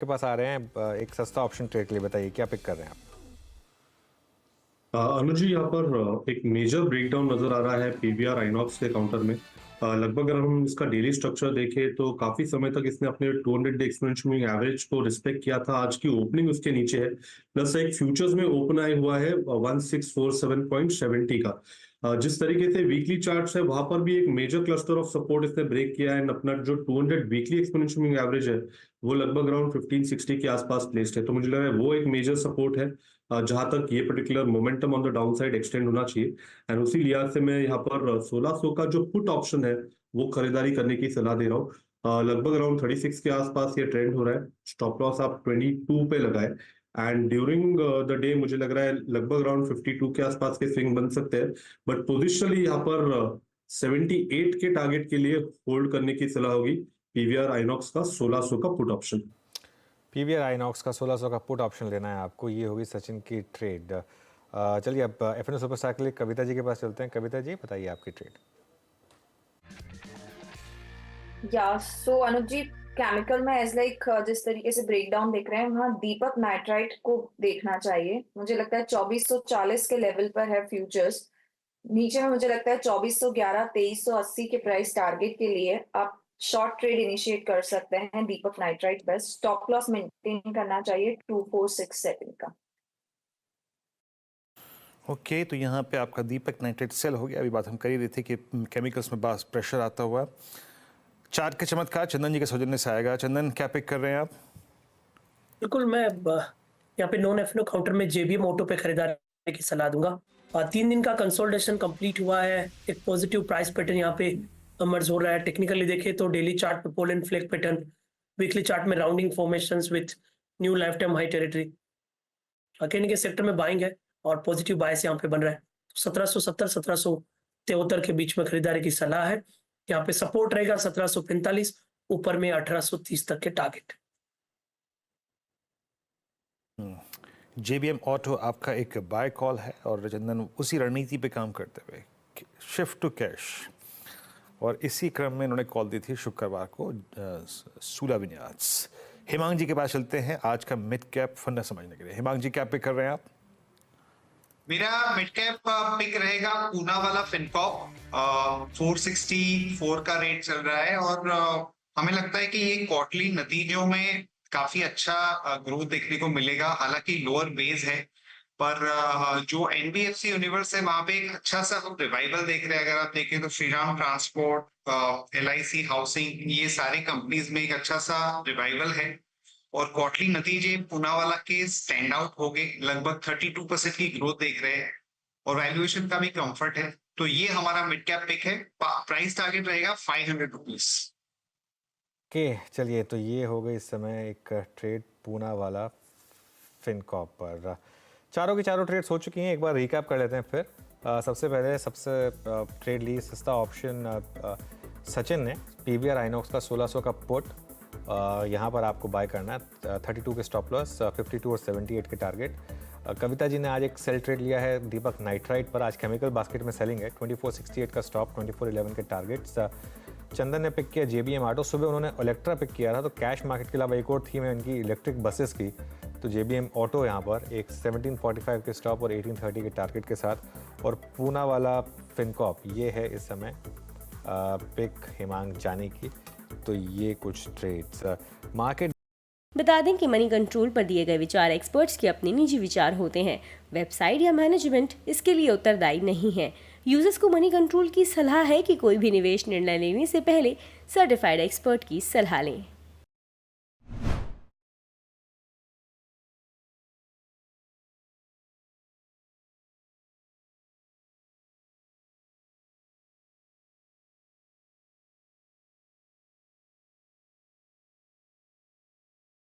के पास आ रहे हैं एक सस्ता ऑप्शन ट्रेड के लिए। बताइए क्या पिक कर रहे हैं आप? अनुज जी, यहाँ पर एक मेजर ब्रेकडाउन नजर आ रहा है पीवीआर आइनॉक्स के काउंटर में। लगभग अगर हम इसका डेली स्ट्रक्चर देखें तो काफी समय तक इसने अपने 200 डे एक्सपोनेंशियल मूविंग एवरेज को रिस्पेक्ट किया था। आज की ओपनिंग उसके नीचे है, प्लस एक फ्यूचर्स में ओपन आया हुआ है 1647.70 का। जिस तरीके से वीकली चार्ट्स है वहां पर भी एक मेजर क्लस्टर ऑफ सपोर्ट इसने ब्रेक किया है। अपना जो 200 वीकली एक्सपोनेंशियल मूविंग एवरेज है वो लगभग अराउंड 1560 के आसपास प्लेस्ड है, तो मुझे लग रहा है वो एक मेजर सपोर्ट है जहां तक ये particular momentum on the down side extend होना चाहिए। एंड उसी लिहाज से मैं यहाँ पर 1600 का जो पुट ऑप्शन है वो खरीदारी करने की सलाह दे रहा हूँ। लगभग अराउंड 36 के आसपास ये ट्रेंड हो रहा है। स्टॉप लॉस आप 22 पे लगाए एंड ड्यूरिंग द डे मुझे लग रहा है लगभग अराउंड 52 के आसपास के स्विंग बन सकते हैं। बट पोजिशनली यहाँ पर 78 के टारगेट के लिए होल्ड करने की सलाह होगी पीवीआर आइनॉक्स का 1600 का पुट ऑप्शन। पीवीआर आइनॉक्स का 1600 का पुट ऑप्शन लेना है आपको। ये होगी सचिन की ट्रेड। चलिए अब एफएनओ सुपरस्टार के लिए कविता जी के पास चलते हैं। कविता जी बताइए आपकी ट्रेड। सो अनुज जी, केमिकल में एज लाइक जिस तरीके से ब्रेकडाउन देख रहे हैं वहाँ दीपक नाइट्राइट को देखना चाहिए। मुझे लगता है 2440 के लेवल पर है फ्यूचर्स। नीचे में मुझे लगता है 2411 2380 के प्राइस टारगेट के लिए आप शॉर्ट ट्रेड इनिशिएट कर सकते हैं। Deepak nitrite best stop loss maintain करना चाहिए 2467 का। ओके, तो यहाँ पे आपका दीपक नाइट्रेट सेल हो गया। अभी बात हम कर ही रहे थे कि केमिकल्स में बास प्रेशर आता हुआ। चार्ट के चमत्कार चंदन जी के सौजन्य से आएगा। चंदन, क्या पिक कर रहे हैं आप? बिल्कुल, मैं यहाँ पे नॉन एफनो काउंटर में जेबीएम ऑटो पे खरीदारी की सलाह दूंगा। 3 दिन का कंसोलिडेशन कंप्लीट हुआ है। एक पॉजिटिव प्राइस पैटर्न यहाँ पे इमर्ज हो रहा है। टेक्निकली देखें तो डेली चार्ट पे pole and flag pattern, weekly chart में rounding formations with new lifetime high territory. कहने के सेक्टर में बाइंग है और पॉजिटिव बायस यहाँ पे बन रहा है। 1770 1773 के बीच में खरीदारी की सलाह है। यहाँ पे सपोर्ट रहेगा 1745, ऊपर में 1830 तक के टारगेट। जेबीएम ऑटो आपका एक बाय कॉल है और चंदन उसी रणनीति पे काम करते हुए शिफ्ट टू कैश, और इसी क्रम में इन्होंने कॉल दी थी शुक्रवार को सूला विन्यास। हिमांग जी के पास चलते हैं आज का मिड कैप फंडा समझने के लिए। हिमांग जी, क्या पिक कर रहे हैं आप? मेरा मिड कैप पिक रहेगा पूना वाला फिनकॉप। 464 का रेट चल रहा है और हमें लगता है कि ये क्वार्टरली नतीजों में काफी अच्छा ग्रोथ देखने को मिलेगा। हालांकि लोअर बेस है, पर जो एनबीएफसी यूनिवर्स है वहां पे एक अच्छा सा हम रिवाइवल देख रहे हैं। अगर आप देखें तो श्रीराम ट्रांसपोर्ट, एलआईसी हाउसिंग, ये सारे कंपनीज में एक अच्छा सा रिवाइवल है और क्वार्टरली नतीजे पूनावाला के स्टैंड आउट हो गए। लगभग 32% की ग्रोथ देख रहे हैं और वैल्यूएशन का भी कंफर्ट है। तो ये हमारा मिड कैप पिक है। प्राइस टारगेट रहेगा 500 रुपीज। ओके, चलिए तो ये हो गई इस समय एक ट्रेड पूना वाला फिनकॉप पर। चारों की चारों ट्रेड्स हो चुकी हैं। एक बार रिकैप कर लेते हैं फिर। सबसे पहले ट्रेड ली सस्ता ऑप्शन सचिन ने पीवीआर आइनॉक्स का 1600 का पुट। यहाँ पर आपको बाय करना है। 32 के स्टॉप लॉस, 52 और 78 के टारगेट। कविता जी ने आज एक सेल ट्रेड लिया है दीपक नाइट्राइट पर। आज केमिकल बास्केट में सेलिंग है। 2468 का स्टॉप, 2411 के टारगेट्स। चंदन ने पिक किया जेबीएम ऑटो। सुबह उन्होंने इलेक्ट्रा पिक किया था, तो कैश मार्केट के अलावा एक और थीम है इनकी इलेक्ट्रिक बसेस की। तो जेबीएम ऑटो यहाँ पर एक 1745 के स्टॉप और 1830 के टारगेट के साथ। और पूना वाला फिनकॉप ये है इस समय पिक हिमांग जानी की। तो ये कुछ ट्रेड्स मार्केट। बता दें कि मनी कंट्रोल पर दिए गए विचार एक्सपर्ट्स के अपने निजी विचार होते हैं। वेबसाइट या मैनेजमेंट इसके लिए उत्तरदायी नहीं है। यूजर्स को मनी कंट्रोल की सलाह है कि कोई भी निवेश निर्णय लेने से पहले सर्टिफाइड एक्सपर्ट की सलाह लें।